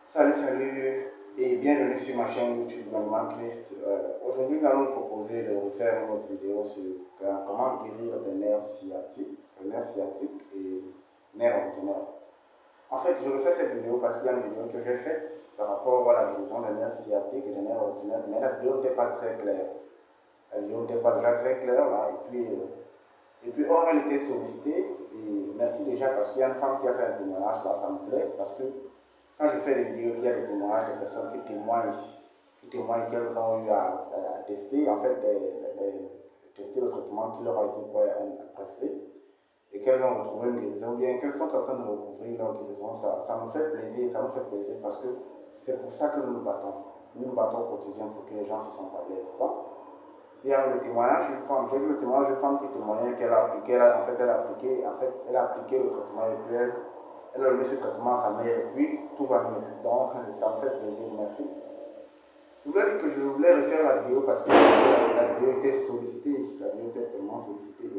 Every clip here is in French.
Salut et bienvenue sur ma chaîne YouTube Monument Christ. Aujourd'hui, nous allons vous proposer de refaire une autre vidéo sur comment guérir des nerfs sciatiques, le nerf sciatique et nerf ordinaire. En fait, je refais cette vidéo parce qu'il y a une vidéo que j'ai faite par rapport à la guérison des nerfs sciatiques et des nerfs ordinaires, mais la vidéo n'était pas très claire. La vidéo n'était pas déjà très claire là, et puis or elle était sollicitée, et merci déjà parce qu'il y a une femme qui a fait un témoignage là, ça me plaît, parce que quand je fais des vidéos, il y a des témoignages de personnes qui témoignent qu'elles ont eu à tester, en fait, tester le traitement qui leur a été prescrit et qu'elles ont retrouvé une guérison, ou bien qu'elles sont en train de recouvrir leur guérison. Ça me fait plaisir, parce que c'est pour ça que nous nous battons. Nous nous battons au quotidien pour que les gens se sentent à l'aise. Donc, il y a le témoignage d'une femme, j'ai vu le témoignage d'une femme qui témoignait qu'elle a appliqué, elle a appliqué le traitement et puis elle a donné ce traitement à sa mère et puis tout va mieux. Donc ça me fait plaisir, merci. Je voulais dire que je voulais refaire la vidéo parce que la vidéo était sollicitée, la vidéo était tellement sollicitée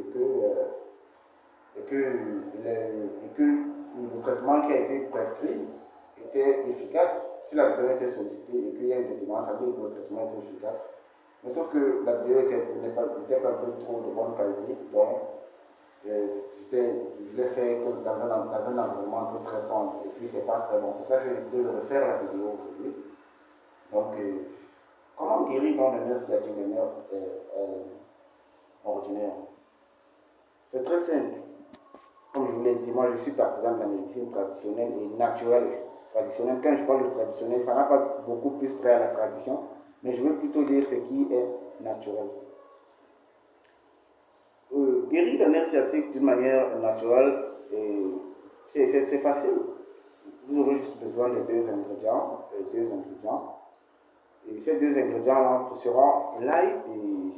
et que le traitement qui a été prescrit était efficace. Si la vidéo était sollicitée et qu'il y a eu des témoignages, ça veut dire que le traitement était efficace. Mais sauf que la vidéo n'était pas un peu trop de bonne qualité, donc je l'ai fait dans un environnement un peu très sombre, et puis c'est pas très bon. C'est pour ça que j'ai décidé de refaire la vidéo aujourd'hui. Donc, comment guérir dans le nerf sciatique, le nerf ordinaire? C'est très simple. Comme je vous l'ai dit, moi je suis partisan de la médecine traditionnelle et naturelle. Traditionnelle, quand je parle de traditionnel, ça n'a pas beaucoup plus trait à la tradition, mais je veux plutôt dire ce qui est naturel. Guérir le nerf sciatique d'une manière naturelle, c'est facile. Vous aurez juste besoin de deux ingrédients. Et ces deux ingrédients-là seront l'ail et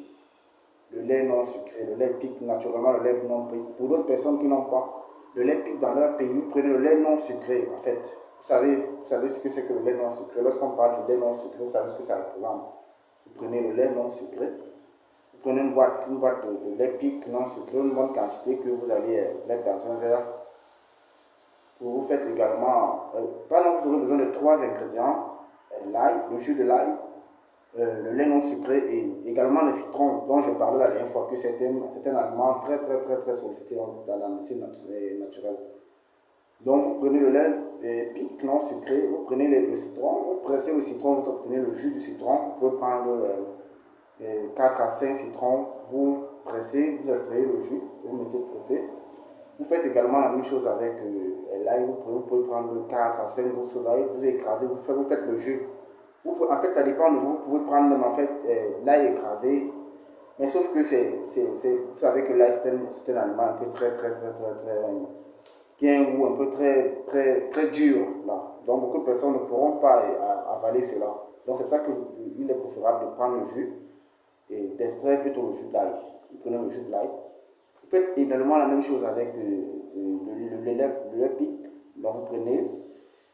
le lait non sucré. Le lait pique naturellement, le lait non pique. Pour d'autres personnes qui n'ont pas le lait pique dans leur pays, vous prenez le lait non sucré. En fait, vous savez ce que c'est que le lait non sucré. Lorsqu'on parle du lait non sucré, vous savez ce que ça représente. Vous prenez le lait non sucré. Vous prenez une boîte de lait pique non sucré, une bonne quantité que vous allez mettre dans un verre. Vous faites également, vous aurez besoin de trois ingrédients, l'ail, le jus de l'ail, le lait non sucré et également le citron dont je parlais la dernière fois que c'est un aliment très sollicité dans la médecine naturelle. Donc vous prenez le lait pique non sucré, vous prenez le citron, vous pressez le citron, vous obtenez le jus du citron, vous pouvez prendre 4 à 5 citrons, vous pressez, vous extrayez le jus, vous mettez de côté. Vous faites également la même chose avec l'ail, vous pouvez prendre 4 à 5 gousses d'ail, vous écrasez, vous faites le jus. En fait, ça dépend de vous, vous pouvez prendre même en fait l'ail écrasé, mais sauf que vous savez que l'ail c'est un aliment un peu très, qui a un goût un peu très dur là. Donc beaucoup de personnes ne pourront pas avaler cela. Donc c'est pour ça qu'il est préférable de prendre le jus et d'extraire plutôt le jus de l'ail. Vous prenez le jus de l'ail. Vous faites également la même chose avec le lait pique. Donc vous prenez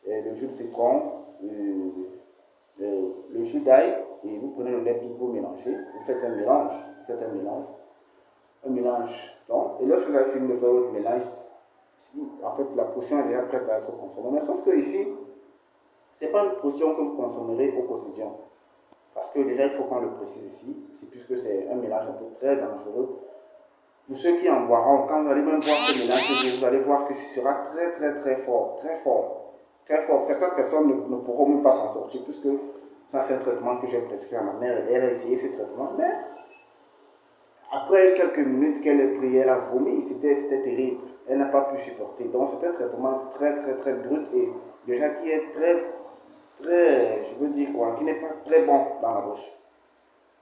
le jus de citron, le jus d'ail et vous prenez le lait pique, vous mélangez. Vous faites un mélange. Donc, et lorsque vous avez fini de faire votre mélange, en fait la potion est déjà prête à être consommée. Mais sauf que ici, ce n'est pas une potion que vous consommerez au quotidien. Parce que déjà, il faut qu'on le précise ici, puisque c'est un mélange un peu très dangereux. Pour ceux qui en boiront, quand vous allez même boire ce mélange, vous allez voir que ce sera très fort. Certaines personnes ne pourront même pas s'en sortir, puisque ça c'est un traitement que j'ai prescrit à ma mère et elle a essayé ce traitement. Mais après quelques minutes qu'elle a pris, elle a vomi, c'était terrible. Elle n'a pas pu supporter. Donc c'est un traitement très brut et déjà qui est qui n'est pas très bon dans la bouche.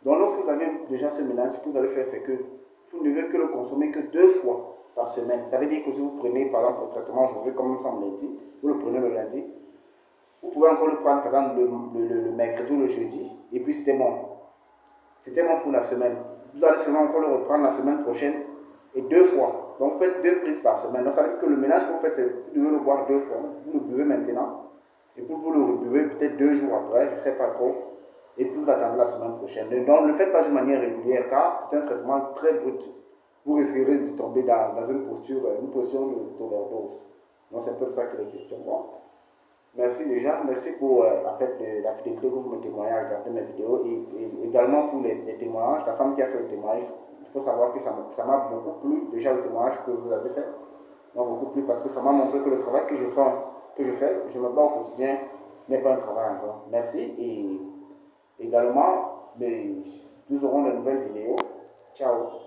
Donc lorsque vous avez déjà ce mélange, ce que vous allez faire, c'est que vous ne devez que le consommer que 2 fois par semaine. Ça veut dire que si vous prenez par exemple le traitement aujourd'hui, comme nous sommes lundi, vous le prenez le lundi, vous pouvez encore le prendre par exemple le mercredi ou le jeudi, et puis c'était bon. C'était bon pour la semaine. Vous allez seulement encore le reprendre la semaine prochaine, et 2 fois. Donc vous faites 2 prises par semaine. Donc ça veut dire que le mélange que vous faites, c'est que vous devez le boire 2 fois. Vous le buvez maintenant, et puis vous le rebuvez peut-être 2 jours après, je ne sais pas trop. Et puis vous attendez la semaine prochaine. Donc ne le faites pas d'une manière régulière car c'est un traitement très brut. Vous risquerez de tomber dans une posture d'overdose. Donc c'est un peu de ça qu'il est question. Bon. Merci. merci déjà. Merci pour en fait, la fidélité que vous me témoignez à regarder mes vidéos et également pour les témoignages. La femme qui a fait le témoignage, il faut savoir que ça m'a beaucoup plu. Déjà, le témoignage que vous avez fait m'a beaucoup plu parce que ça m'a montré que le travail que je fais, je me bats au quotidien, n'est pas un travail en vain. Merci et également, nous aurons de nouvelles vidéos. Ciao.